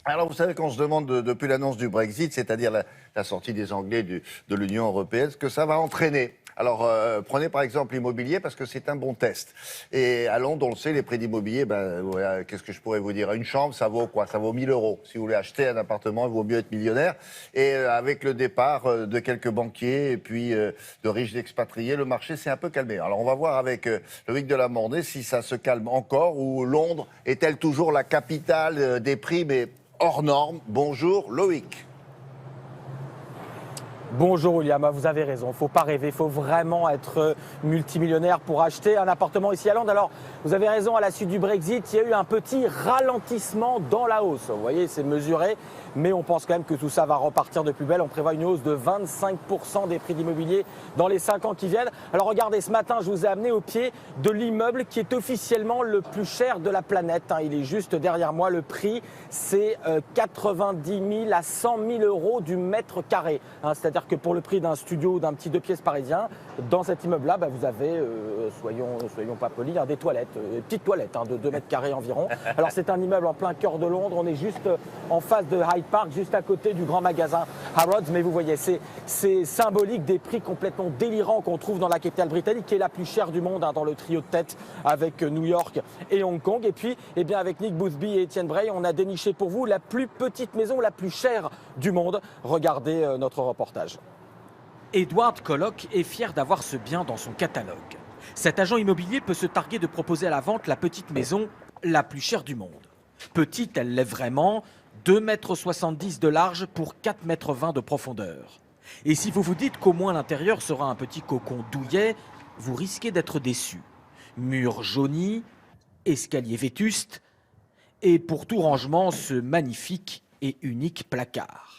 Alors, vous savez qu'on se demande depuis l'annonce du Brexit, c'est-à-dire la sortie des Anglais de l'Union européenne, ce que ça va entraîner. Alors, prenez par exemple l'immobilier parce que c'est un bon test. Et à Londres, on le sait, les prix d'immobilier, qu'est-ce que je pourrais vous dire? Une chambre, ça vaut quoi? Ça vaut 1 000 euros. Si vous voulez acheter un appartement, il vaut mieux être millionnaire. Et avec le départ de quelques banquiers et puis de riches expatriés, le marché s'est un peu calmé. Alors, on va voir avec Loïc Delamornay si ça se calme encore ou Londres est-elle toujours la capitale des prix, mais hors norme. Bonjour Loïc. Bonjour William, vous avez raison, il ne faut pas rêver, il faut vraiment être multimillionnaire pour acheter un appartement ici à Londres. Alors, vous avez raison, à la suite du Brexit, il y a eu un petit ralentissement dans la hausse. Vous voyez, c'est mesuré, mais on pense quand même que tout ça va repartir de plus belle. On prévoit une hausse de 25% des prix d'immobilier dans les 5 ans qui viennent. Alors regardez, ce matin, je vous ai amené au pied de l'immeuble qui est officiellement le plus cher de la planète. Il est juste derrière moi, le prix, c'est 90 000 à 100 000 euros du mètre carré. C'est-à-dire que pour le prix d'un studio, d'un petit 2 pièces parisien, dans cet immeuble-là, vous avez, soyons pas polis, des toilettes, petites toilettes de 2 mètres carrés environ. Alors c'est un immeuble en plein cœur de Londres, on est juste en face de Hyde Park, juste à côté du grand magasin Harrods. Mais vous voyez, c'est symbolique des prix complètement délirants qu'on trouve dans la capitale britannique, qui est la plus chère du monde, dans le trio de tête avec New York et Hong Kong. Et puis, avec Nick Boothby et Étienne Bray, on a déniché pour vous la plus petite maison, la plus chère du monde. Regardez notre reportage. Edward Collock est fier d'avoir ce bien dans son catalogue. Cet agent immobilier peut se targuer de proposer à la vente la petite maison la plus chère du monde. Petite, elle l'est vraiment, 2,70 m de large pour 4,20 m de profondeur. Et si vous vous dites qu'au moins l'intérieur sera un petit cocon douillet, vous risquez d'être déçu. Murs jaunis, escalier vétuste, et pour tout rangement, ce magnifique et unique placard.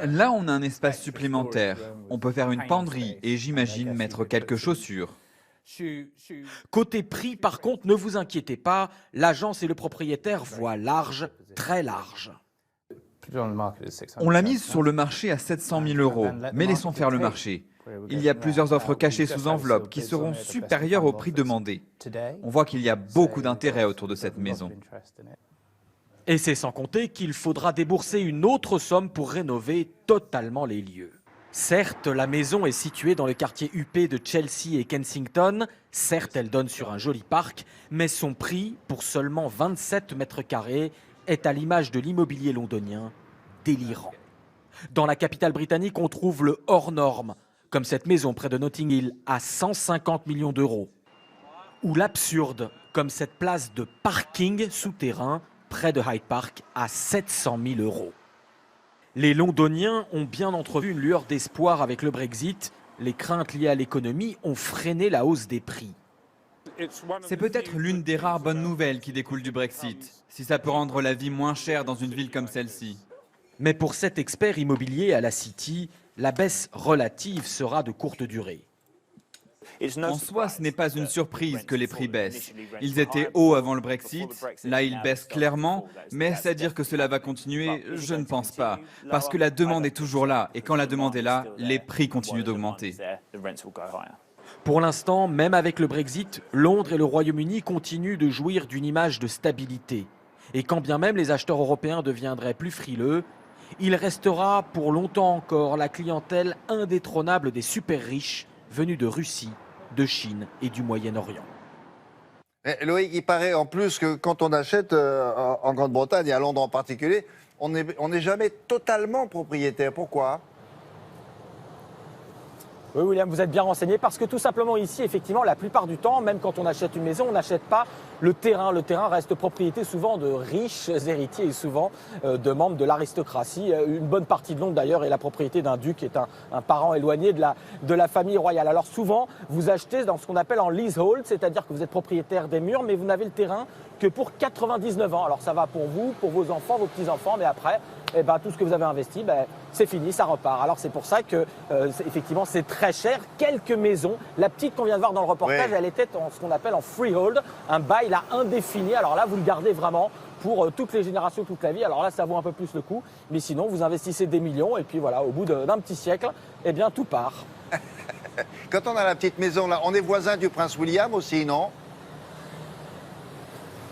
Là, on a un espace supplémentaire. On peut faire une penderie et j'imagine mettre quelques chaussures. Côté prix, par contre, ne vous inquiétez pas, l'agence et le propriétaire voient large, très large. On l'a mise sur le marché à 700 000 euros, mais laissons faire le marché. Il y a plusieurs offres cachées sous enveloppe qui seront supérieures au prix demandé. On voit qu'il y a beaucoup d'intérêt autour de cette maison. Et c'est sans compter qu'il faudra débourser une autre somme pour rénover totalement les lieux. Certes, la maison est située dans le quartier huppé de Chelsea et Kensington. Certes, elle donne sur un joli parc, mais son prix, pour seulement 27 mètres carrés, est à l'image de l'immobilier londonien, délirant. Dans la capitale britannique, on trouve le hors norme, comme cette maison près de Notting Hill à 150 millions d'euros. Ou l'absurde, comme cette place de parking souterrain près de Hyde Park à 700 000 euros. Les Londoniens ont bien entrevu une lueur d'espoir avec le Brexit. Les craintes liées à l'économie ont freiné la hausse des prix. C'est peut-être l'une des rares bonnes nouvelles qui découlent du Brexit, si ça peut rendre la vie moins chère dans une ville comme celle-ci. Mais pour cet expert immobilier à la City, la baisse relative sera de courte durée. En soi, ce n'est pas une surprise que les prix baissent. Ils étaient hauts avant le Brexit, là ils baissent clairement, mais c'est-à-dire que cela va continuer, je ne pense pas. Parce que la demande est toujours là, et quand la demande est là, les prix continuent d'augmenter. Pour l'instant, même avec le Brexit, Londres et le Royaume-Uni continuent de jouir d'une image de stabilité. Et quand bien même les acheteurs européens deviendraient plus frileux, il restera pour longtemps encore la clientèle indétrônable des super riches venus de Russie, de Chine et du Moyen-Orient. Loïc, il paraît en plus que quand on achète en Grande-Bretagne et à Londres en particulier, on n'est jamais totalement propriétaire. Pourquoi ? Oui, William, vous êtes bien renseigné parce que tout simplement ici, effectivement, la plupart du temps, même quand on achète une maison, on n'achète pas le terrain. Le terrain reste propriété souvent de riches héritiers et souvent de membres de l'aristocratie. Une bonne partie de Londres, d'ailleurs, est la propriété d'un duc qui est un parent éloigné de la famille royale. Alors souvent, vous achetez dans ce qu'on appelle en leasehold, c'est-à-dire que vous êtes propriétaire des murs, mais vous n'avez le terrain que pour 99 ans. Alors ça va pour vous, pour vos enfants, vos petits-enfants, mais après, tout ce que vous avez investi, c'est fini, ça repart. Alors c'est pour ça que, effectivement, c'est très cher. Quelques maisons, la petite qu'on vient de voir dans le reportage, elle était en ce qu'on appelle en freehold, un bail là indéfini. Alors là, vous le gardez vraiment pour toutes les générations, toute la vie. Alors là, ça vaut un peu plus le coup. Mais sinon, vous investissez des millions et puis voilà, au bout d'un petit siècle, tout part. Quand on a la petite maison là, on est voisin du prince William aussi, non ?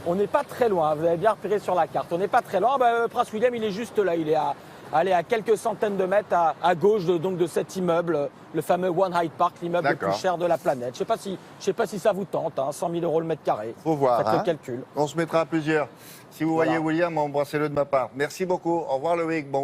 On n'est pas très loin, vous avez bien repéré sur la carte. On n'est pas très loin. Prince William, il est juste là. Il est à quelques centaines de mètres à gauche de cet immeuble, le fameux One Hyde Park, l'immeuble le plus cher de la planète. Je ne sais pas si ça vous tente, 100 000 € le mètre carré. Faut voir. Faites le calcul. On se mettra à plusieurs. Si vous voyez William, embrassez-le de ma part. Merci beaucoup. Au revoir Loïc. Bon.